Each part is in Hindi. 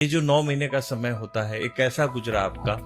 ये जो 9 महीने का समय होता है, एक ऐसा गुजरा आपका,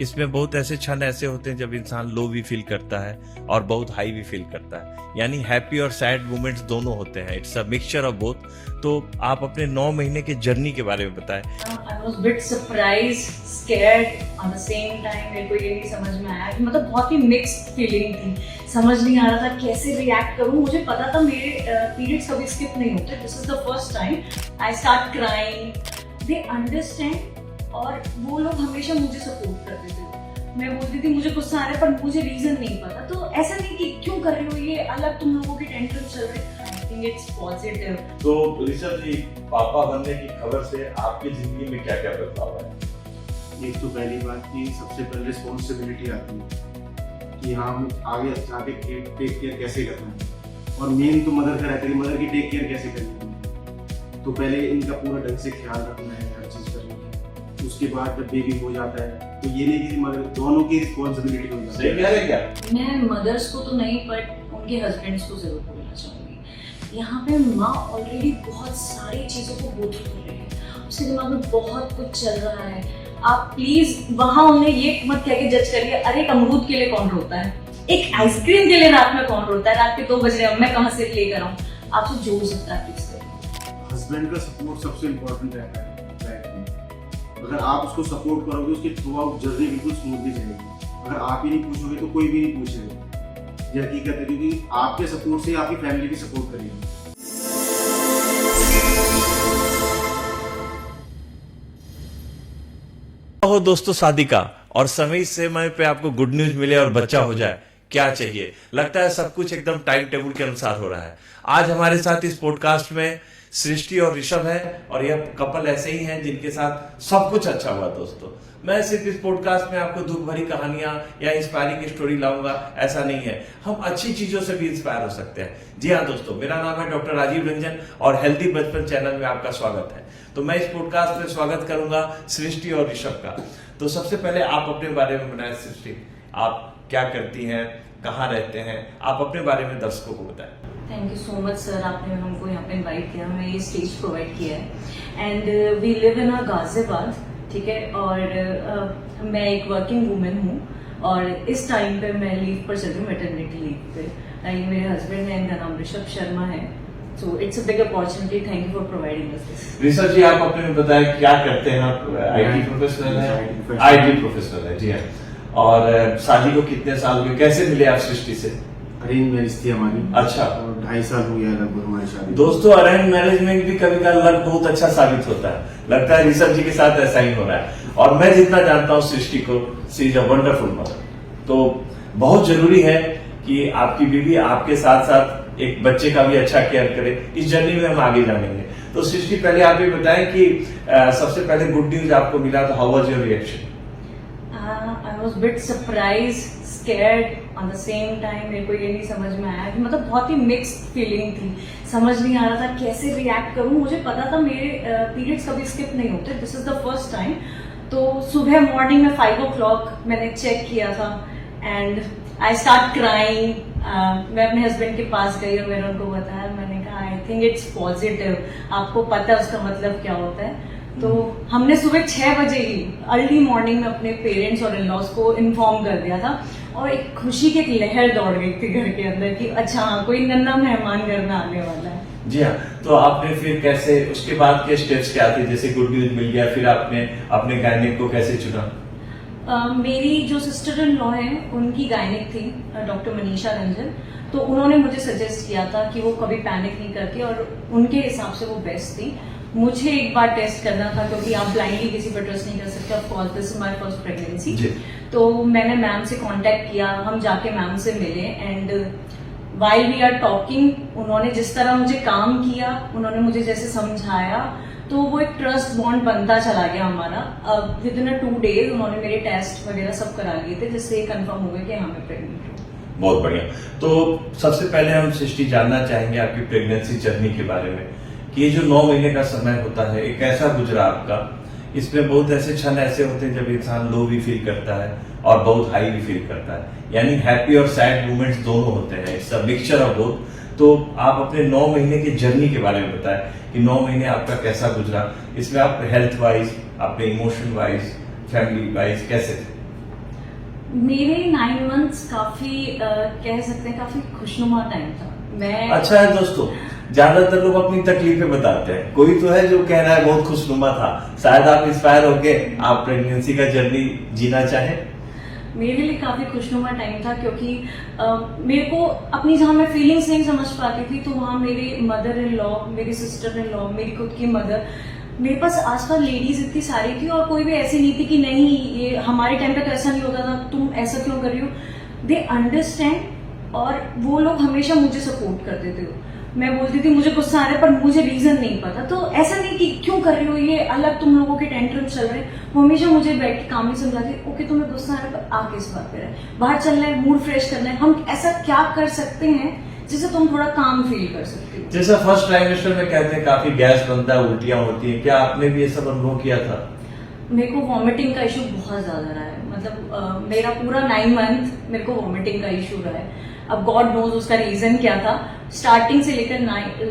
इसमें बहुत ऐसे क्षण ऐसे होते हैं जब इंसान लो भी फील करता है और बहुत हाई भी फील करता है, यानी हैप्पी और सैड मोमेंट्स दोनों होते हैं। It's a mixture of both. तो आप अपने 9 महीने के जर्नी के बारे में बताएं। I was bit surprised, scared on the same time। मेरे को ये नहीं समझ में आया कि मतलब बहुत ही मिक्स्ड फीलिंग थी। समझ नहीं आ रहा था कैसे रिएक्ट करूं। मुझे पता था मेरे पीरियड्स कभी स्किप नहीं होते। This is the first time I start crying. They understand और वो लोग हमेशा मुझे सपोर्ट करते थे। मैं बोलती थी मुझे गुस्सा आ रहा है पर मुझे रीजन नहीं पता। तो ऐसा नहीं कि क्यों कर रही हो, ये अलग तुम लोगों के टेंशन चल रहे हैं। I think it's positive. तो ऋषभ जी, पापा बनने की खबर से आपकी जिंदगी में क्या क्या बदलाव है? एक तो पहली बात की सबसे पहले रिस्पॉन्सिबिलिटी आती है कि हम आगे जाके टेक केयर कैसे करना है, और मेन तो मदर का रहता है कि मदर की टेक केयर कैसे करनी है। तो पहले इनका पूरा ढंग से ख्याल रखना है, हर चीज़ करनी है। उसके बाद जब बेबी हो जाता है तो ये नहीं कि मदर दोनों की रिस्पॉन्सिबिलिटी हो जाती है। क्या? मैं मदर्स को तो नहीं बट उनके हस्बैंड्स को जरूर बोलना चाहूँगी। यहाँ पे माँ ऑलरेडी बहुत सारी चीज़ों को गो थ्रू कर रही है, उसके दिमाग में बहुत कुछ चल रहा है। आप प्लीज वहाँ उन्हें ये मत कह के जज करिए, अरे एक अमरूद के लिए कौन रोता है, एक आइसक्रीम के लिए रात में कौन रोता है, रात के 2 बज रहे हैं मैं कहाँ से लेकर आऊँ। आपसे जो हो सकता है प्लीज करिए। हस्बैंड का सपोर्ट सबसे इम्पोर्टेंट रहता है लाइफ में। अगर आप उसको सपोर्ट करोगे उसकी थ्रू आउट जर्नी बिल्कुल स्मूथली जाएगी। अगर आप ही नहीं पूछोगे तो कोई भी नहीं पूछेगा। ये हकीकत है, क्योंकि आपके सपोर्ट से आपकी फैमिली भी सपोर्ट करेगी। हो दोस्तों शादी का और समय समय पे आपको गुड न्यूज मिले और बच्चा हो जाए, क्या चाहिए? लगता है सब कुछ एकदम टाइम टेबल के अनुसार हो रहा है। आज हमारे साथ इस पॉडकास्ट में सृष्टि और ऋषभ है और यह कपल ऐसे ही हैं जिनके साथ सब कुछ अच्छा हुआ। दोस्तों, मैं सिर्फ इस पॉडकास्ट में आपको दुख भरी कहानियां या इंस्पायरिंग स्टोरी लाऊंगा, ऐसा नहीं है। हम अच्छी चीजों से भी इंस्पायर हो सकते हैं। जी हाँ दोस्तों, मेरा नाम है डॉक्टर राजीव रंजन और हेल्दी बचपन चैनल में आपका स्वागत है। तो मैं इस पॉडकास्ट में स्वागत करूंगा सृष्टि और ऋषभ का। तो सबसे पहले आप अपने बारे में बताएं। सृष्टि, आप क्या करती हैं, कहाँ रहते हैं, आप अपने बारे में दर्शकों को बताएं। Thank you so much sir, आपने हमको यहाँ पे इनवाइट किया, हमें ये स्टेज प्रोवाइड किया है। And we live in Ghaziabad, ठीक है। और मैं एक वर्किंग वूमेन हूँ और इस टाइम पे मैं लीव पर चल रही हूँ, मैटरनिटी लीव पे। ये मेरे हस्बैंड हैं, इनका नाम ऋषभ शर्मा है। So it's a big opportunity. Thank you for providing us this. Rishabh ji, आप अपने में बताएं क्या करते हैं? आप आईटी प्रोफेशनल हैं? आईटी प्रोफेशनल है, जी हाँ। और शादी को कितने साल हुए, कैसे मिले आप सृष्टि से? अरेंज मैरिज थी हमारी। अच्छा। और 2.5 साल हो गया लगभग हमारी शादी। दोस्तों, अरेंज मैरिज में भी कभी कभी लक बहुत अच्छा साबित होता है। लगता है ऋषभ जी के साथ ऐसा ही हो रहा है। और मैं जितना जानता हूँ सृष्टि को, she is a wonderful mother. तो बहुत जरूरी है कि आपकी बीवी आपके साथ साथ एक बच्चे का भी अच्छा केयर करे। इस जर्नी में हम आगे जानेंगे। तो सृष्टि, पहले आप ये बताएं कि सबसे पहले गुड न्यूज आपको मिला तो how was your reaction? I was bit surprise, scared on the same time. मेरे को ये नहीं समझ में आया कि मतलब बहुत ही मिक्स्ड फीलिंग थी। समझ नहीं आ रहा था कैसे रिएक्ट करूं। मुझे पता था मेरे पीरियड्स कभी स्किप नहीं होते। This is the first time. तो सुबह मॉर्निंग में 5 o'clock मैंने चेक किया था एंड आई स्टार्ट क्राइंग। मैं अपने हस्बैंड के पास गई और मैंने उनको बताया, मैंने कहा आई थिंक इट्स पॉजिटिव। आपको पता है उसका मतलब क्या होता है? तो हमने सुबह 6 बजे ही अर्ली मॉर्निंग में अपने पेरेंट्स और इन-लॉज को इन्फॉर्म कर दिया था और एक खुशी की एक लहर दौड़ गई थी घर के अंदर कि अच्छा हाँ, कोई नन्हा मेहमान घर में आने वाला है। जी हाँ। तो आपने फिर कैसे, उसके बाद के स्टेप्स क्या थे? जैसे गुड न्यूज मिल गया, फिर आपने अपने गायनिक को कैसे चुना? मेरी जो सिस्टर इन लॉ है उनकी गायनिक थी डॉक्टर मनीषा रंजन। तो उन्होंने मुझे सजेस्ट किया था कि वो कभी पैनिक नहीं करती और उनके हिसाब से वो बेस्ट थी। मुझे एक बार टेस्ट करना था क्योंकि आप ब्लाइंडली किसी पर ट्रस्ट नहीं कर सकते। Of course this is my first pregnancy. तो मैंने मैम से कांटेक्ट किया, हम जाके मैम से मिले and while we are talking उन्होंने जिस तरह मुझे काम किया, उन्होंने मुझे जैसे समझाया, तो वो एक ट्रस्ट बॉन्ड बनता चला गया हमारा। विद इन 2 days उन्होंने मेरे टेस्ट वगैरह सब करा लिए थे जिससे कंफर्म हो गया कि हाँ मैं प्रेग्नेंट हूँ। बहुत बढ़िया। तो सबसे पहले हम सृष्टि जानना चाहेंगे आपकी प्रेगनेंसी जर्नी के बारे में कि ये जो 9 महीने का समय होता है, एक ऐसा गुजरा आपका, इसमें बहुत ऐसे क्षण ऐसे होते हैं जब इंसान लो भी फील करता है और बहुत हाई भी फील करता है, यानी हैप्पी और सैड मोमेंट्स दोनों होते हैं। It's a mixture of both. तो आप अपने 9 महीने की जर्नी के बारे में बताएं कि 9 महीने आपका कैसा गुजरा, इसमें आप हेल्थ वाइज, अपने इमोशन वाइज, फैमिली वाइज कैसे थे? मेरे 9 मंथ्स काफी कह सकते हैं काफी खुशनुमा टाइम था। मैं अच्छा है दोस्तों, ज्यादातर लोग अपनी तकलीफें बताते हैं, कोई तो है जो कह रहा है बहुत खुशनुमा था। शायद आप इंस्पायर होके आप प्रेगनेंसी का जर्नी जीना चाहें। मेरे लिए काफी खुशनुमा टाइम था क्योंकि मेरे को अपनी जहाँ मैं फीलिंग्स नहीं समझ पाती थी तो वहाँ मेरे मदर इन लॉ, मेरी सिस्टर इन लॉ, मेरी खुद की मदर, मेरे पास आसपास लेडीज इतनी सारी थी और कोई भी ऐसी नहीं थी कि नहीं ये हमारे टाइम पे तो ऐसा नहीं होता था, तुम ऐसा क्यों कर रही हो। दे अंडरस्टैंड और वो लोग हमेशा मुझे सपोर्ट करते थे। मैं बोलती थी मुझे गुस्सा आ रहा है पर मुझे रीजन नहीं पता, तो ऐसा नहीं कि क्यों कर रही हो, ये अलग तुम लोगों के टेंट्रम चल रहे हैं। वो हमेशा मुझे बैठ के कामली समझाती, ओके तुम्हें गुस्सा आ रहा है पर आके इस बात पे रहे, बाहर चलना है, मूड फ्रेश करना है, हम ऐसा क्या कर सकते हैं जिससे तुम थोड़ा काम फील कर सकते हो। जैसा फर्स्ट ट्राइमेस्टर में कहते हैं काफी गैस बनता है, उल्टियां होती है, क्या आपने भी ये सब अनुभव किया था? मेरे को वॉमिटिंग का इशू बहुत ज्यादा रहा है, मतलब मेरा पूरा 9 मंथ मेरे को वॉमिटिंग का इशू रहा है। अब गॉड नोज उसका रीजन क्या था, स्टार्टिंग से लेकर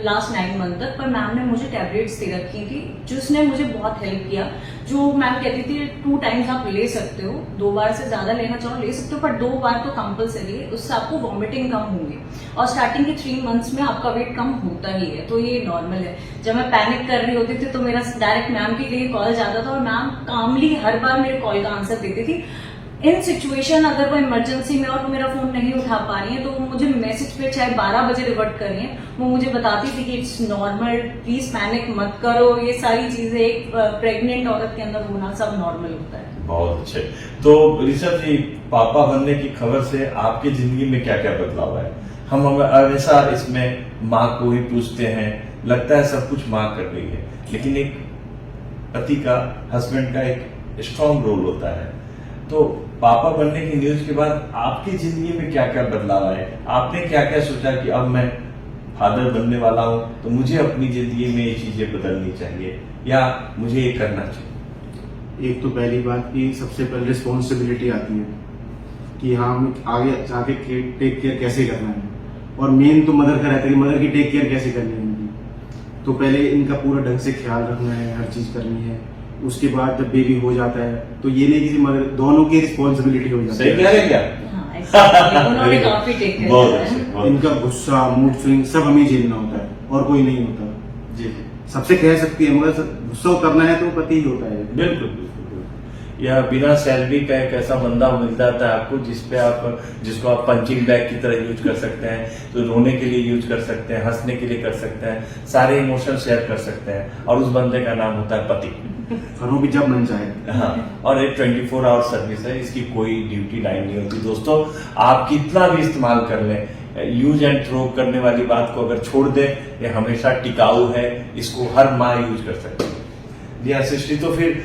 लास्ट 9 मंथ तक। पर मैम ने मुझे टैबलेट्स दे रखी थी जिसने मुझे बहुत हेल्प किया। जो मैम कहती थी 2 टाइम्स आप ले सकते हो, 2 बार से ज्यादा लेना चाहो ले सकते हो, पर 2 बार तो कंपलसरी है, उससे आपको वॉमिटिंग कम होंगी। और स्टार्टिंग के 3 मंथ्स में आपका वेट कम होता ही है, तो ये नॉर्मल है। जब मैं पैनिक कर रही होती थी तो मेरा डायरेक्ट मैम के लिए कॉल जाता था और मैम कामली हर बार मेरे कॉल का आंसर देती थी। इन सिचुएशन अगर वो इमरजेंसी में और वो मेरा फोन नहीं उठा पा रही है तो वो मुझे मैसेज पे चाहे 12 बजे रिवर्ट कर रही है, वो मुझे बताती थी कि इट्स नॉर्मल, प्लीज पैनिक मत करो। ये सारी चीजें एक प्रेग्नेंट औरत के अंदर होना सब नॉर्मल होता है। बहुत अच्छे। तो ऋषभ जी, पापा बनने की खबर से आपकी जिंदगी में क्या क्या बदलाव है? हम हमेशा इसमें माँ को ही पूछते हैं, लगता है सब कुछ माँ कर रही है, लेकिन एक पति का, हस्बैंड का एक स्ट्रॉन्ग रोल होता है। तो पापा बनने की न्यूज के बाद आपकी जिंदगी में क्या क्या बदलाव आए? आपने क्या क्या सोचा कि अब मैं फादर बनने वाला हूं तो मुझे अपनी जिंदगी में ये चीजें बदलनी चाहिए या मुझे ये करना चाहिए? एक तो पहली बात की सबसे पहले रिस्पॉन्सिबिलिटी आती है कि हाँ हमें आगे जाके टेक केयर कैसे करना है, और मेन तो मदर का रहता है कि मदर की टेक केयर कैसे करनी है इनकी। तो पहले इनका पूरा ढंग से ख्याल रखना है, हर चीज करनी है। उसके बाद जब बेबी हो जाता है तो ये नहीं कि मदर, दोनों की रिस्पॉन्सिबिलिटी हो जाती है। सही कह रहे हैं क्या? हाँ, exactly. उन्होंने काफी टेक केयर बहुत किया अच्छे, है। बहुत इनका गुस्सा, मूड स्विंग सब हमें झेलना होता है और कोई नहीं होता। जी, सबसे कह सकती है मगर गुस्सा करना है तो पति ही होता है। बिल्कुल बिल्कुल। या बिना सैलरी का एक ऐसा बंदा मिल जाता है आपको जिसको आप पंचिंग बैग की तरह यूज कर सकते हैं, तो रोने के लिए यूज कर सकते हैं, हंसने के लिए कर सकते हैं, सारे इमोशन शेयर कर सकते हैं, और उस बंदे का नाम होता है पति। और वो भी जब मन चाहे। हाँ, और एक 24 आवर सर्विस है, इसकी कोई ड्यूटी लाइन नहीं होती। दोस्तों, आप कितना भी इस्तेमाल कर लें, यूज एंड थ्रो करने वाली बात को अगर छोड़ दें, ये हमेशा टिकाऊ है, इसको हर माँ यूज कर सकती है। जी हाँ सृष्टि, तो फिर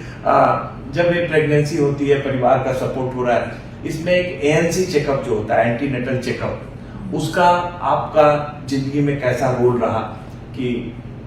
जब ये प्रेगनेंसी होती है, परिवार का सपोर्ट हो रहा है, इसमें एक ANC चेकअप जो होता है, एंटीनेटल चेकअप, उसका आपका जिंदगी में कैसा रोल रहा कि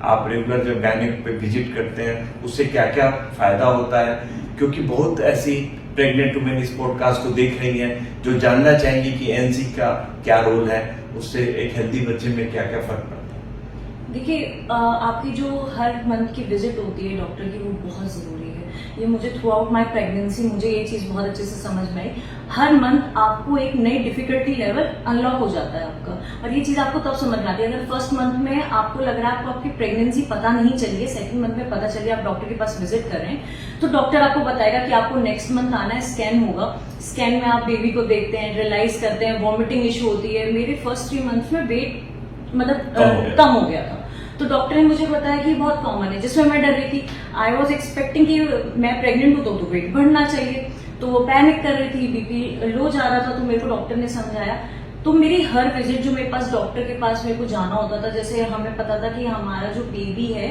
आप रेगुलर जब गायनेक पे विजिट करते हैं उससे क्या क्या फायदा होता है? क्योंकि बहुत ऐसी प्रेग्नेंट वुमेन इस पॉडकास्ट को देख रही हैं जो जानना चाहेंगी कि ANC का क्या रोल है, उससे एक हेल्दी बच्चे में क्या क्या फर्क पड़ता है। देखिए, आपकी जो हर मंथ की विजिट होती है डॉक्टर की, वो बहुत जरूरी है। ये मुझे थ्रू आउट माई प्रेगनेंसी मुझे ये चीज बहुत अच्छे से समझ में आई। हर मंथ आपको एक नई डिफिकल्टी लेवल अनलॉक हो जाता है आपका, और ये चीज आपको तब समझ में आती है अगर फर्स्ट मंथ में आपको लग रहा है आपको आपकी प्रेगनेंसी पता नहीं चली है, सेकंड मंथ में पता चलिए, आप डॉक्टर के पास विजिट कर रहे हैं, तो डॉक्टर आपको बताएगा कि आपको नेक्स्ट मंथ आना है, स्कैन होगा। स्कैन में आप बेबी को देखते हैं, रियलाइज करते हैं, वॉमिटिंग इशू होती है। मेरे फर्स्ट 3 मंथ में वेट मतलब कम हो गया था, तो डॉक्टर ने मुझे बताया कि बहुत कॉमन है, जिसमें मैं डर रही थी। आई वॉज एक्सपेक्टिंग कि मैं प्रेग्नेंट हूँ तो वेट बढ़ना चाहिए, तो वो पैनिक कर रही थी, BP लो जा रहा था। तो मेरे को डॉक्टर ने समझाया। तो मेरी हर विजिट जो मेरे पास डॉक्टर के पास मेरे को जाना होता था, जैसे हमें पता था कि हमारा जो बेबी है,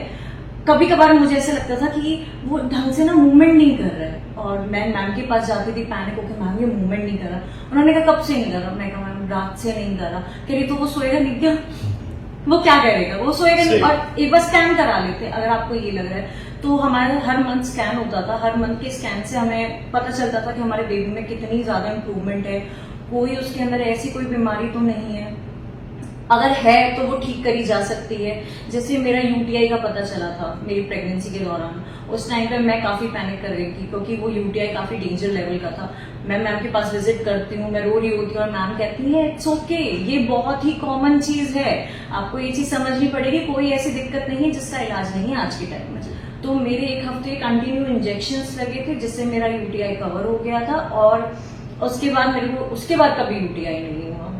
कभी कभार मुझे ऐसा लगता था कि वो ढंग से ना मूवमेंट नहीं कर रहा है, और मैं मैम के पास जाती थी पैनिक होकर, मैम ये मूवमेंट नहीं कर रहा। उन्होंने कहा कब से नहीं कर रहा? मैं कहा मैम रात से नहीं कर रहा। कह रही तो वो सोएगा नहीं क्या? वो क्या करेगा, वो सोएगा नहीं। और एक बार स्कैन करा लेते अगर आपको ये लग रहा है। तो हमारा हर मंथ स्कैन होता था, हर मंथ के स्कैन से हमें पता चलता था कि हमारे बेबी में कितनी ज्यादा इम्प्रूवमेंट है, कोई उसके अंदर ऐसी कोई बीमारी तो नहीं है। अगर है तो वो ठीक करी जा सकती है। जैसे मेरा यूटीआई का पता चला था मेरी प्रेगनेंसी के दौरान, उस टाइम पे मैं काफी पैनिक कर रही थी क्योंकि वो यूटीआई काफी डेंजर लेवल का था। मैं मैम के पास विजिट करती हूँ, मैं रो रही होती हूँ और मैम कहती है इट्स ओके, ये बहुत ही कॉमन चीज है, आपको ये चीज समझनी पड़ेगी, कोई ऐसी दिक्कत नहीं है जिसका इलाज नहीं है आज के टाइम में। तो मेरे 1 हफ्ते कंटिन्यू इंजेक्शंस लगे थे जिससे मेरा यूटीआई कवर हो गया था और उसके बाद कभी यूटीआई नहीं हुआ।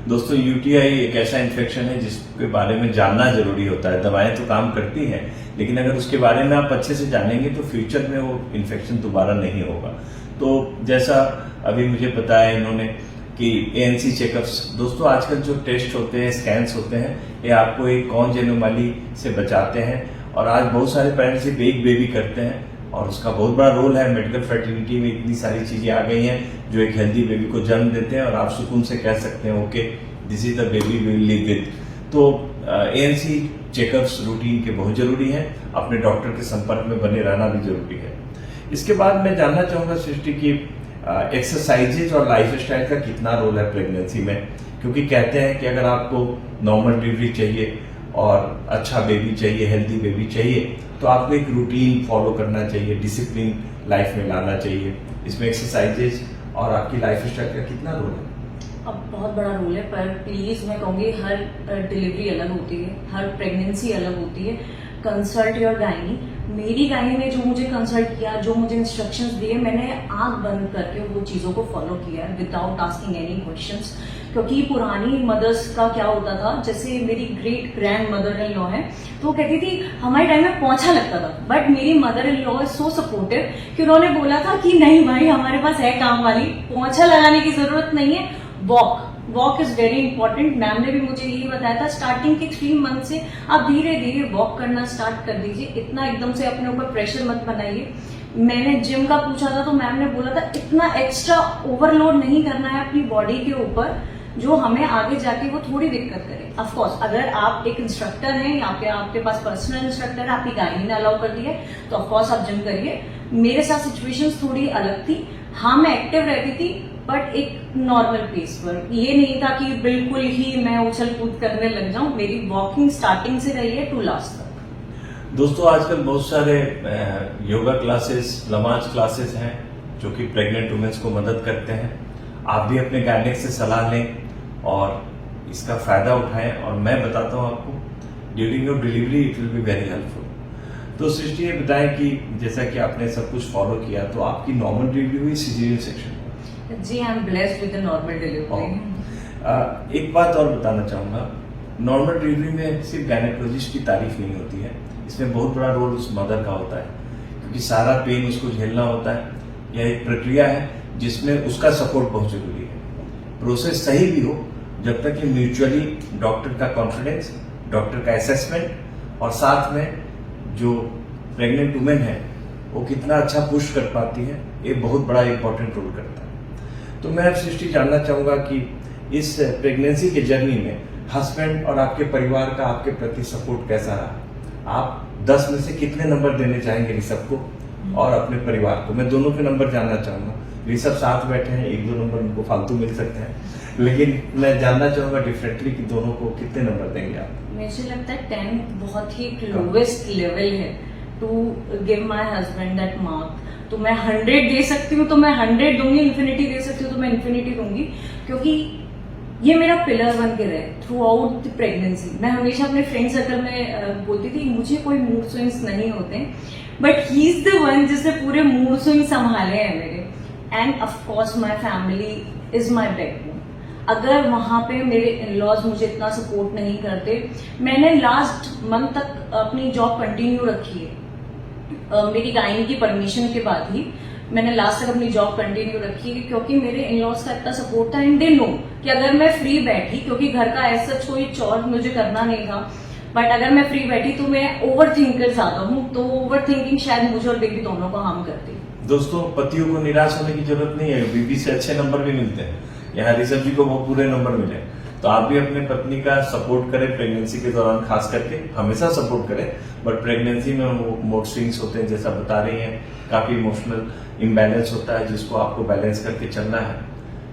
दोस्तों, यूटीआई एक ऐसा इन्फेक्शन है जिसके बारे में जानना जरूरी होता है। दवाएं तो काम करती हैं, लेकिन अगर उसके बारे में आप अच्छे से जानेंगे तो फ्यूचर में वो इन्फेक्शन दोबारा नहीं होगा। तो जैसा अभी मुझे बताया इन्होंने कि एएनसी चेकअप्स, दोस्तों आजकल जो टेस्ट होते हैं, स्कैन्स होते हैं, ये आपको एक कॉन्जेनिटली से बचाते हैं। और आज बहुत सारे पेरेंट्स सिर्फ एक बेबी करते हैं और उसका बहुत बड़ा रोल है। मेडिकल फर्टिलिटी में इतनी सारी चीजें आ गई हैं जो एक हेल्दी बेबी को जन्म देते हैं और आप सुकून से कह सकते हैं okay this is the baby we will live with. तो एएनसी चेकअप्स रूटीन के बहुत जरूरी हैं, अपने डॉक्टर के संपर्क में बने रहना भी जरूरी है। इसके बाद मैं जानना चाहूंगा सृष्टि की एक्सरसाइजेज और लाइफस्टाइल का कितना रोल है प्रेगनेंसी में, क्योंकि कहते हैं कि अगर आपको नॉर्मल डिलीवरी चाहिए और अच्छा बेबी चाहिए, हेल्दी बेबी चाहिए, तो आपको एक रूटीन फॉलो करना चाहिए, डिसिप्लिन लाइफ में लाना चाहिए। इसमें एक्सरसाइजेज और आपकी लाइफस्टाइल का कितना रोल है? अब बहुत बड़ा रोल है, पर प्लीज मैं कहूंगी हर डिलीवरी अलग होती है, हर प्रेगनेंसी अलग होती है। Consult your gynae. मेरी गायनी ने जो मुझे कंसल्ट किया, जो मुझे इंस्ट्रक्शंस दिए, मैंने आंख बंद करके वो चीजों को फॉलो किया है विदाउट आस्किंग एनी क्वेश्चंस। क्योंकि पुरानी मदर्स का क्या होता था, जैसे मेरी great grand mother in law है, तो वो कहती थी हमारे टाइम में पोंछा लगता था, बट मेरी mother in law is so supportive कि उन्होंने बोला था कि नहीं भाई हमारे पास है काम वाली, पोंछा लगाने की जरूरत नहीं है, walk is very important. Ma'am ने भी मुझे यही बताया था स्टार्टिंग के 3 मंथ से आप धीरे धीरे वॉक करना स्टार्ट कर दीजिए, इतना एकदम से अपने ऊपर प्रेशर मत बनाइए। मैंने जिम का पूछा था तो मैम ने बोला था इतना एक्स्ट्रा ओवरलोड नहीं करना है अपनी बॉडी के ऊपर जो हमें आगे जाके वो थोड़ी दिक्कत करे। ऑफ कोर्स अगर आप एक इंस्ट्रक्टर हैं या आपके पास पर्सनल इंस्ट्रक्टर है, आपकी गायनी ने अलाउ कर दिया है तो ऑफ कोर्स आप जिम करिए। मेरे साथ सिचुएशंस थोड़ी अलग थी। हाँ, मैं एक्टिव रहती थी बट एक नॉर्मल पेस पर, ये नहीं था कि बिल्कुल ही मैं उछल कूद करने लग जाऊं। मेरी वॉकिंग स्टार्टिंग से रही है टू लास्ट तक। दोस्तों, आजकल बहुत सारे योगा क्लासेस, नमाज क्लासेस हैं जो कि प्रेग्नेंट वुमेन्स को मदद करते हैं। आप भी अपने गायनिक से सलाह लें और इसका फायदा उठाएं। और मैं बताता हूं आपको, during your delivery it will be very helpful. तो सृष्टि ये बताएं कि जैसा कि आपने सब कुछ फॉलो किया, तो आपकी नॉर्मल डिलीवरी हुई, सिजेरियन सेक्शन? जी, I am blessed with normal delivery. एक बात और बताना चाहूंगा, नॉर्मल डिलीवरी में सिर्फ गायनेकोलॉजिस्ट की तारीफ नहीं होती है, इसमें बहुत बड़ा रोल उस मदर का होता है, क्योंकि सारा पेन उसको झेलना होता है। यह एक प्रक्रिया है जिसमें उसका सपोर्ट बहुत जरूरी है। प्रोसेस सही भी हो जब तक कि म्यूचुअली डॉक्टर का कॉन्फिडेंस, डॉक्टर का असेसमेंट और साथ में जो प्रेग्नेंट वुमेन है वो कितना अच्छा पुश कर पाती है, ये बहुत बड़ा इंपॉर्टेंट रोल करता है। तो मैं अब सृष्टि जानना चाहूंगा कि इस प्रेगनेंसी के जर्नी में हस्बैंड और आपके परिवार का आपके प्रति सपोर्ट कैसा रहा? आप 10 में से कितने नंबर देने चाहेंगे ऋषभ को और अपने परिवार को? मैं दोनों के नंबर जानना चाहूंगा। ऋषभ साथ बैठे हैं, 1-2 नंबर उनको फालतू मिल सकते हैं, लेकिन मैं जानना चाहूंगा डिफरेंटली कि दोनों को कितने नंबर देंगे आप? मुझे लगता है 10 बहुत ही लोवेस्ट लेवल है to give my husband that mark. तो मैं 100 दे सकती हूँ तो मैं 100 दूंगी, इन्फिनिटी दे सकती हूँ तो मैं इन्फिनिटी दूंगी, क्योंकि ये मेरा पिलर बन के रहे थ्रू आउट द प्रेगनेंसी। मैं हमेशा अपने फ्रेंड सर्कल में बोलती थी मुझे कोई मूड स्विंग्स नहीं होते, but he is the one जिसने पूरे मूड स्विंग संभाले हैं मेरे। End of course my family is my backbone. अगर वहां पे मेरे इन-लॉज मुझे इतना सपोर्ट नहीं करते, मैंने लास्ट मंथ तक अपनी जॉब कंटिन्यू रखी है। मेरी गायनी की परमिशन के बाद ही मैंने लास्ट तक अपनी जॉब कंटिन्यू रखी है, क्योंकि मेरे इन-लॉज का इतना सपोर्ट था। एंड दे नो कि अगर मैं फ्री बैठी, क्योंकि घर का ऐसा कोई चोर मुझे करना नहीं था, बट अगर मैं फ्री बैठी तो मैं ओवर थिंकर ज्यादा हूँ, तो ओवर थिंकिंग शायद मुझे और बेबी दोनों को हार्म करती। दोस्तों, पतियों को निराश होने की जरूरत नहीं है, बीबी से अच्छे नंबर भी मिलते हैं। यहाँ ऋषभ जी को वो पूरे नंबर मिले, तो आप भी अपने पत्नी का सपोर्ट करें प्रेगनेंसी के दौरान, खास करके हमेशा सपोर्ट करें, बट प्रेगनेंसी में वो मूड स्विंग्स होते हैं जैसा बता रही हैं, काफी इमोशनल इम्बैलेंस होता है जिसको आपको बैलेंस करके चलना है।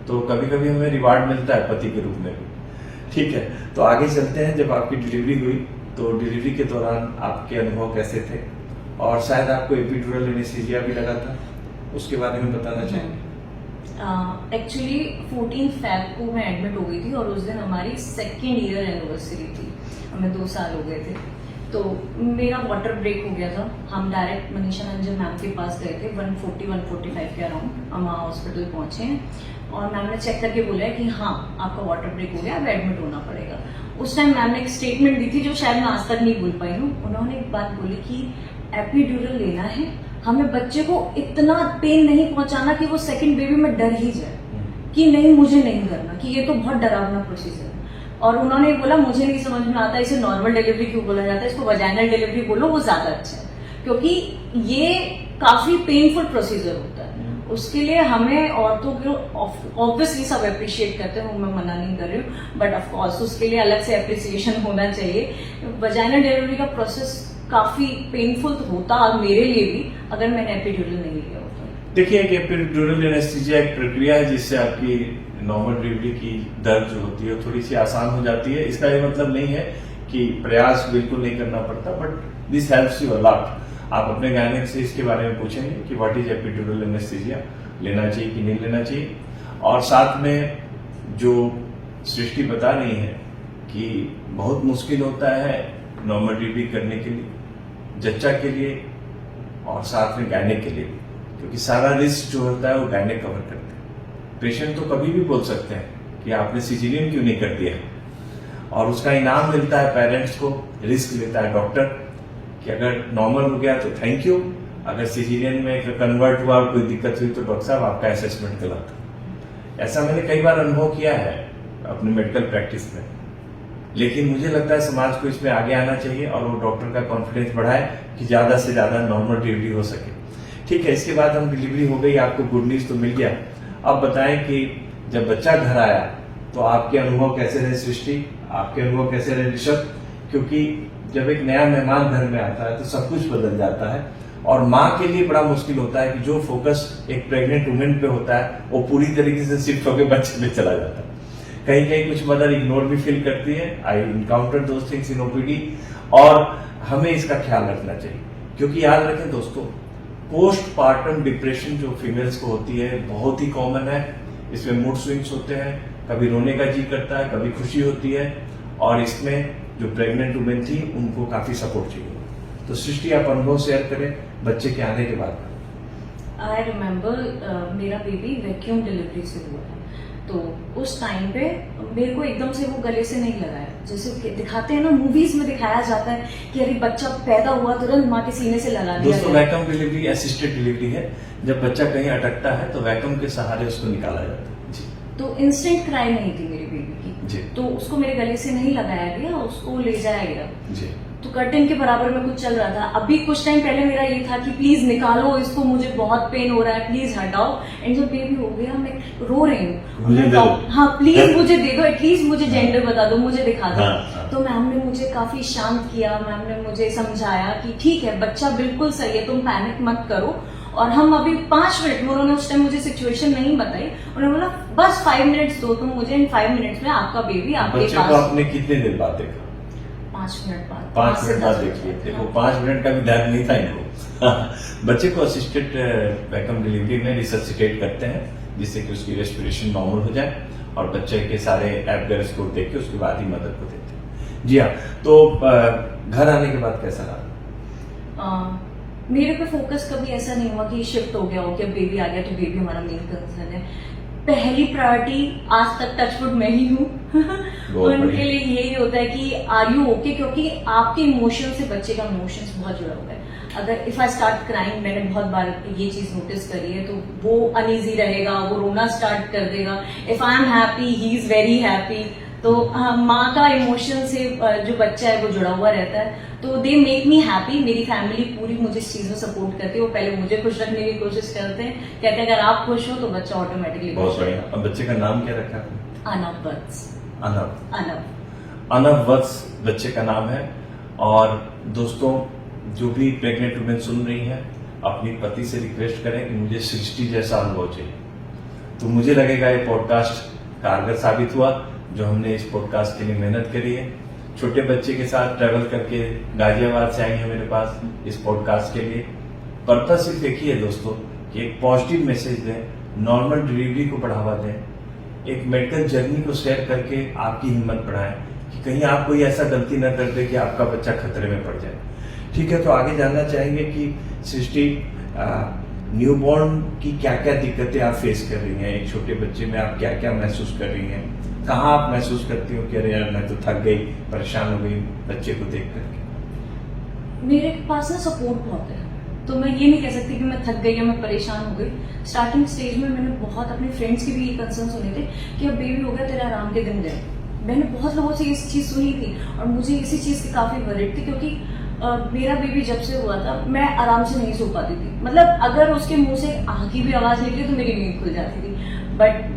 तो कभी कभी हमें रिवार्ड मिलता है पति के रूप में भी। ठीक है, तो आगे चलते हैं। जब आपकी डिलीवरी हुई तो डिलीवरी के दौरान आपके अनुभव कैसे थे, और शायद आपको एपिड्यूरल एनेस्थीसिया भी लगा था, उसके बारे में बताना चाहेंगे। एक्चुअली 14 फेब को मैं एडमिट हो गई थी और उस दिन हमारी 2nd ईयर एनिवर्सरी थी, हमें 2 साल हो गए थे। तो मेरा वाटर ब्रेक हो गया था। हम डायरेक्ट मनीषा रंजन मैम के पास गए थे 140-145 के अराउंड। हम वहाँ हॉस्पिटल पहुंचे हैं और मैम ने चेक करके बोला है कि हाँ आपका वाटर ब्रेक हो गया, अब एडमिट होना पड़ेगा। उस टाइम मैम ने एक स्टेटमेंट दी थी जो शायद मैं आज तक नहीं भूल पाई हूँ। उन्होंने एक बात बोली कि एपिड्यूरल लेना है, हमें बच्चे को इतना पेन नहीं पहुंचाना कि वो 2nd बेबी में डर ही जाए कि नहीं मुझे नहीं करना, कि ये तो बहुत डरावना प्रोसीजर है। और उन्होंने बोला मुझे नहीं समझ में आता इसे नॉर्मल डिलीवरी क्यों बोला जाता है, इसको वजाइनल डिलीवरी बोलो, वो ज्यादा अच्छा है, क्योंकि ये काफी पेनफुल प्रोसीजर होता है। उसके लिए हमें औरतों को ऑब्वियसली सब अप्रिशिएट करते हैं, मैं मना नहीं कर रही हूँ, बट ऑफ कोर्स उसके लिए अलग से अप्रिसिएशन होना चाहिए। वजाइनल डिलीवरी का प्रोसेस काफी पेनफुल होता मेरे लिए भी अगर मैंने एपिड्यूरल नहीं लिया होता। देखिए, एक एपिड्यूरल एनेस्थीसिया एक प्रक्रिया है जिससे आपकी नॉर्मल डिलीवरी की दर्द जो होती है थोड़ी सी आसान हो जाती है। इसका ये मतलब नहीं है कि प्रयास बिल्कुल नहीं करना पड़ता, but this helps you a lot. आप अपने गायनेक से इसके बारे में पूछेंगे कि व्हाट इज एपिड्यूरल एनेस्थीसिया, लेना चाहिए कि नहीं लेना चाहिए। और साथ में जो सृष्टि बता रही है कि बहुत मुश्किल होता है नॉर्मल डिलीवरी करने के लिए, जच्चा के लिए और साथ में गायनेक के लिए, क्योंकि सारा रिस्क जो होता है वो गायनेक कवर करते हैं। पेशेंट तो कभी भी बोल सकते हैं कि आपने सिजेरियन क्यों नहीं कर दिया, और उसका इनाम मिलता है पेरेंट्स को, रिस्क लेता है डॉक्टर कि अगर नॉर्मल हो गया तो थैंक यू, अगर सिजेरियन में कन्वर्ट हुआ और कोई दिक्कत हुई तो डॉक्टर साहब आपका असेसमेंट गलत। ऐसा मैंने कई बार अनुभव किया है अपने मेडिकल प्रैक्टिस में, लेकिन मुझे लगता है समाज को इसमें आगे आना चाहिए और वो डॉक्टर का कॉन्फिडेंस बढ़ाए कि ज्यादा से ज्यादा नॉर्मल डिलीवरी हो सके। ठीक है, इसके बाद हम डिलीवरी हो गई, आपको गुड न्यूज तो मिल गया। अब बताएं कि जब बच्चा घर आया तो आपके अनुभव कैसे रहे सृष्टि, आपके अनुभव कैसे रहे ऋषभ, क्योंकि जब एक नया मेहमान घर में आता है तो सब कुछ बदल जाता है और माँ के लिए बड़ा मुश्किल होता है कि जो फोकस एक प्रेग्नेंट वुमेन पे होता है वो पूरी तरीके से शिफ्ट होकर बच्चे पे चला जाता है। कहीं कहीं कुछ मदर इग्नोर भी फील करती है, I encounter those things in OPD, और हमें इसका ख्याल रखना चाहिए। क्योंकि याद रखें दोस्तों, पोस्टपार्टम डिप्रेशन जो फीमेल्स को होती है बहुत ही कॉमन है। इसमें मूड स्विंग्स होते हैं, कभी रोने का जी करता है, कभी खुशी होती है, और इसमें जो प्रेग्नेंट वुमेन थी उनको काफी सपोर्ट चाहिए। तो सृष्टि आप अनुभव शेयर करें बच्चे के आने के बाद। आई रिमेम्बर मेरा बेबी वैक्यूम डिलीवरी से हुआ है, तो उस टाइम पे मेरे को एकदम से वो गले से नहीं लगाया, जैसे दिखाते हैं ना मूवीज में दिखाया जाता है कि अरे बच्चा पैदा हुआ तुरंत माँ के सीने से लगा दिया। दोस्तों, वैक्यूम डिलीवरी असिस्टेड डिलीवरी है, जब बच्चा कहीं अटकता है तो वैक्यूम के सहारे उसको निकाला जाता है जी। तो इंस्टेंट क्राई नहीं थी मेरी बेबी की जी। तो उसको मेरे गले से नहीं लगाया गया, उसको ले जाया गया जी। तो कर्टन के बराबर में कुछ चल रहा था। अभी कुछ टाइम पहले मेरा ये था कि प्लीज निकालो इसको, मुझे बहुत पेन हो रहा है, प्लीज हटाओ। एंड जब बेबी हो गया मैं रो रही हूँ, हाँ प्लीज मुझे दे दो, एटलीस्ट मुझे जेंडर बता दो, मुझे दिखा दो। तो मैम ने मुझे काफी शांत किया, मैम ने मुझे समझाया कि ठीक है बच्चा बिल्कुल सही है, तुम पैनिक मत करो, और हम अभी 5 मिनट में, उन्होंने उस टाइम मुझे सिचुएशन नहीं बताई, उन्होंने बोला बस 5 मिनट्स दो तुम मुझे, इन 5 मिनट्स में आपका बेबी आपके बच्चे को आपने कितने देर बाद देखा? 5 मिनट बाद। 5 मिनट बाद देखिए, देखो 5 मिनट का भी ध्यान नहीं था इनको। बच्चे को असिस्टेड वैक्यूम डिलीवरी में रिससिटेट करते हैं जिससे कि उसकी रेस्पिरेशन नॉर्मल हो जाए, और बच्चे के सारे एब्गर्स को देख के उसके बाद ही मदर को देते हैं। जी हाँ, तो घर आने के बाद कैसा रहा? मेरे पे फोकस कभी ऐसा नहीं हुआ कि शिफ्ट हो गया हो कि बेबी आ गया तो बेबी हमारा मेन कंसर्न है। पहली प्रायोरिटी आज तक टचवुड मैं ही हूँ उनके लिए यही होता है कि आर यू ओके, क्योंकि आपके इमोशन से बच्चे का इमोशंस बहुत जुड़ा हुआ है। अगर इफ आई स्टार्ट क्राइंग, मैंने बहुत बार ये चीज नोटिस करी है, तो वो अनईजी रहेगा, वो रोना स्टार्ट कर देगा। If I am happy he is very happy, तो माँ का इमोशन से जो बच्चा है वो जुड़ा हुआ रहता है। तो दे मेक मी हैप्पी, मेरी फैमिली पूरी मुझे इस चीज में सपोर्ट करती है। वो पहले मुझे खुश रखने की कोशिश करते हैं, कहते हैं अगर आप खुश हो तो बच्चा ऑटोमेटिकली बहुत बढ़िया। अब बच्चे का नाम क्या रखा आपने? अनव वत्स। अनव वत्स बच्चे का नाम है। और दोस्तों, जो भी प्रेग्नेंट वुमेन सुन रही है, अपनी पति से रिक्वेस्ट करें कि मुझे सृष्टि जैसा अनुभव चाहिए। तो मुझे लगेगा ये पॉडकास्ट कारगर साबित हुआ। जो हमने इस पॉडकास्ट के लिए मेहनत करी है। छोटे बच्चे के साथ ट्रैवल करके गाजियाबाद से आएंगे मेरे पास इस पॉडकास्ट के लिए। पर्पस सिर्फ एक ही है दोस्तों कि एक पॉजिटिव मैसेज दें, नॉर्मल डिलीवरी को बढ़ावा दें, एक मेडिकल जर्नी को शेयर करके आपकी हिम्मत बढ़ाएं कि कहीं आप कोई ऐसा गलती न कर दे कि आपका बच्चा खतरे में पड़ जाए। ठीक है, तो आगे जानना चाहेंगे कि सृष्टि न्यूबॉर्न की क्या क्या दिक्कतें आप फेस कर रही हैं, एक छोटे बच्चे में आप क्या क्या महसूस कर रही हैं, कहाँ आप महसूस करती हो कि अरे यार मैं तो थक गई, परेशान हो गई बच्चे को देख करके। मेरे पास ना सपोर्ट बहुत है, तो मैं ये नहीं कह सकती कि मैं थक गई या मैं परेशान हो गई। स्टार्टिंग स्टेज में मैंने बहुत अपने फ्रेंड्स के भी ये कंसर्न सुने थे कि अब बेबी हो गया तेरे आराम के दिन गए। मैंने बहुत लोगों से इस चीज सुनी थी और मुझे इसी चीज की काफी वरीड थी, क्योंकि मेरा बेबी जब से हुआ था मैं आराम से नहीं सो पाती थी। मतलब अगर उसके मुंह से आह की भी आवाज निकली तो मेरी नींद खुल जाती थी। बट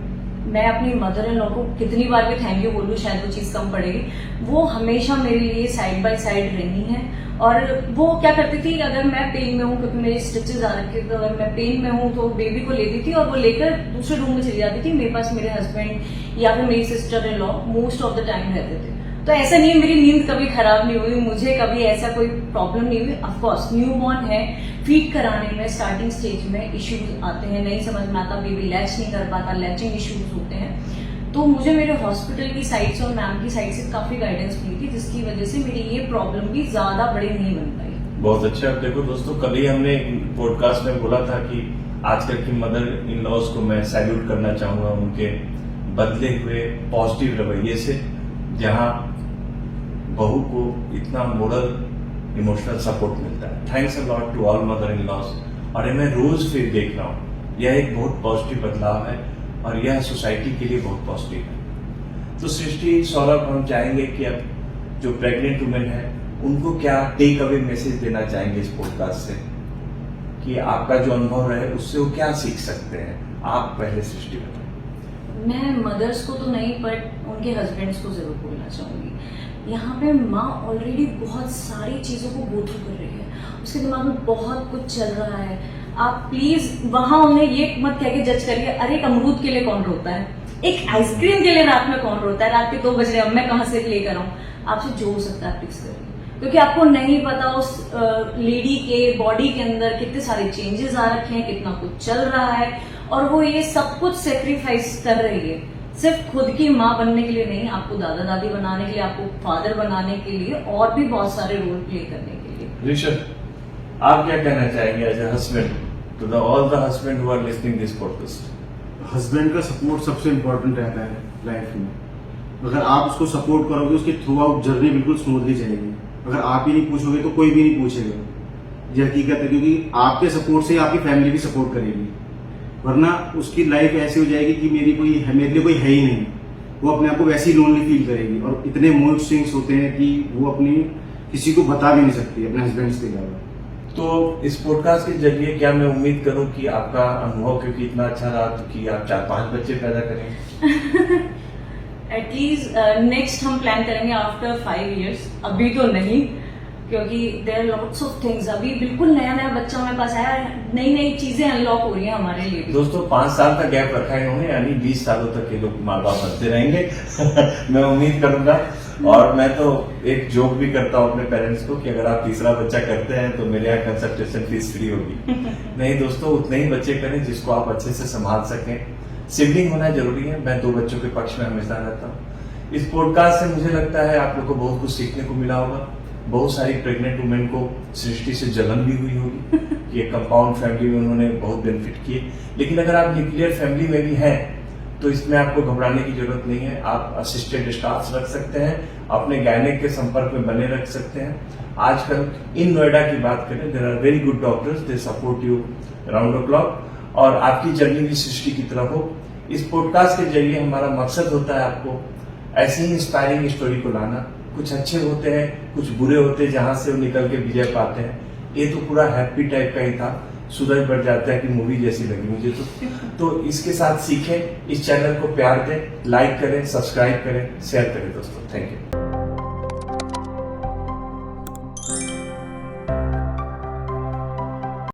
मैं अपनी मदर इन लॉ को कितनी बार भी थैंक यू बोलूँ शायद वो चीज कम पड़ेगी। वो हमेशा मेरे लिए साइड बाय साइड रही है। और वो क्या करती थी, अगर मैं पेन में हूँ, क्योंकि मेरे स्टिचेस आ रखे थे, तो अगर मैं पेन में हूँ तो बेबी को लेती थी और वो लेकर दूसरे रूम में चली जाती थी। मेरे पास मेरे हस्बैंड या फिर मेरी sister in law most of the time रहते थे। तो ऐसा नहीं है मेरी नींद कभी खराब नहीं हुई, मुझे कभी ऐसा कोई प्रॉब्लम नहीं हुई। ऑफकोर्स न्यूबॉर्न है, फीड कराने में स्टार्टिंग स्टेज में इश्यूज आते हैं, नहीं समझ में आता, बेबी लैच नहीं कर पाता, लैचिंग इश्यूज होते हैं। तो मुझे मेरे हॉस्पिटल की साइड से और मैम की साइड से काफी गाइडेंस मिली थी, जिसकी वजह से मेरी ये प्रॉब्लम भी ज्यादा बड़ी नहीं बन पाई। बहुत अच्छा। अब देखो दोस्तों, कल ही हमने पॉडकास्ट में बोला था कि आजकल की मदर इन लॉज को मैं सैल्यूट करना चाहूंगा उनके बदले हुए पॉजिटिव रवैये से, जहां बहू को इतना मोरल इमोशनल सपोर्ट मिलता है। Thanks a lot to all mother in laws. और मैं रोज फिर देख रहा हूँ, यह एक बहुत पॉजिटिव बदलाव है और यह सोसाइटी के लिए बहुत पॉजिटिव है। तो सृष्टि, सौरभ, हम चाहेंगे कि अब जो प्रेग्नेंट वुमेन है उनको क्या टेक अवे मैसेज देना चाहेंगे इस पॉडकास्ट से, कि आपका जो अनुभव रहे उससे वो क्या सीख सकते हैं। आप पहले सृष्टि बताएं। मैं मदर्स को तो नहीं, बट उनके हस्बैंड्स को जरूर बोलना चाहूंगी। यहाँ पे माँ ऑलरेडी बहुत सारी चीजों को गो थ्रू कर रही है, उसके दिमाग में बहुत कुछ चल रहा है। आप प्लीज वहां उन्हें ये मत कह के जज करिए, अरे एक अमरूद के लिए कौन रोता है, एक आइसक्रीम के लिए रात में कौन रोता है, रात के 2 बज रहे, अब मैं कहाँ से लेकर आऊं। आपसे जो हो सकता है प्लीज करिए, क्योंकि आपको नहीं पता उस लेडी के बॉडी के अंदर कितने सारे चेंजेस आ रखे हैं, कितना कुछ चल रहा है, और वो ये सब कुछ सेक्रीफाइस कर रही है सिर्फ खुद की माँ बनने के लिए नहीं, आपको दादा दादी बनाने के लिए, आपको फादर बनाने के लिए, और भी बहुत सारे रोल प्ले करने के लिए। ऋषभ, आप क्या कहना चाहेंगे as a husband to the all the husband who are listening this podcast? Husband का सपोर्ट सबसे इम्पोर्टेंट रहता है लाइफ में। अगर आप उसको सपोर्ट करोगे, उसकी थ्रू आउट जर्नी बिल्कुल स्मूथली चलेगी। अगर आप ही नहीं पूछोगे तो कोई भी नहीं पूछेगा, ये हकीकत है। क्योंकि आपके सपोर्ट से आपकी फैमिली भी सपोर्ट करेगी, वरना उसकी लाइफ ऐसी हो जाएगी कि मेरे लिए कोई है ही नहीं। वो अपने आप को वैसे ही लोनली फील करेगी। और इतने मूड स्विंग्स होते हैं कि वो अपनी किसी को बता भी नहीं सकती अपने हस्बैंड के अलावा। तो इस पॉडकास्ट के जरिए क्या मैं उम्मीद करूं कि आपका अनुभव क्योंकि इतना अच्छा रहा तो कि आप 4-5 बच्चे पैदा करें? एटलीस्ट नेक्स्ट हम प्लान करेंगे आफ्टर 5 years, अभी तो नहीं, क्योंकि there are lots of things. अभी बिल्कुल नया नया बच्चा हमारे पास आया, नई नई चीजें अनलॉक हो रही हैं हमारे लिए भी। दोस्तों 5 साल का गैप रखा है इन्होंने, यानी 20 सालों तक ये लोग माँ बाप बनते रहेंगे। मैं उम्मीद करूंगा, और मैं तो एक जोक भी करता हूँ अपने पेरेंट्स को कि अगर आप तीसरा बच्चा करते हैं तो मेरे यहाँ कंसल्टेशन फीस फ्री होगी। नहीं दोस्तों, उतने ही बच्चे करें जिसको आप अच्छे से संभाल सकें। सिबलिंग होना जरूरी है, मैं 2 बच्चों के पक्ष में हमेशा रहता हूँ। इस पॉडकास्ट से मुझे लगता है आप लोग को बहुत कुछ सीखने को मिला होगा। बहुत सारी प्रेग्नेंट वुमेन को सृष्टि से जलन भी हुई होगी कि एक कंपाउंड फैमिली में उन्होंने बहुत बेनिफिट किए। लेकिन अगर आप न्यूक्लियर फैमिली में भी हैं तो इसमें आपको घबराने की जरूरत नहीं है। आप असिस्टेंट स्टाफ रख सकते हैं, अपने गायनेक के संपर्क में बने रख सकते हैं। आजकल इन नोएडा की बात करें, there are very good doctors, they support you round the clock, और आपकी जर्नी भी सृष्टि की तरफ हो। इस पॉडकास्ट के जरिए हमारा मकसद होता है आपको ऐसी ही इंस्पायरिंग स्टोरी को लाना। कुछ अच्छे होते हैं, कुछ बुरे होते हैं, जहां से वो निकल के विजय पाते हैं। ये तो पूरा हैप्पी टाइप का ही था, सूरज बढ़ जाता है कि मूवी जैसी लगी मुझे तो इसके साथ सीखें, इस चैनल को प्यार दें, लाइक करें, सब्सक्राइब करें, शेयर करें दोस्तों। Thank you.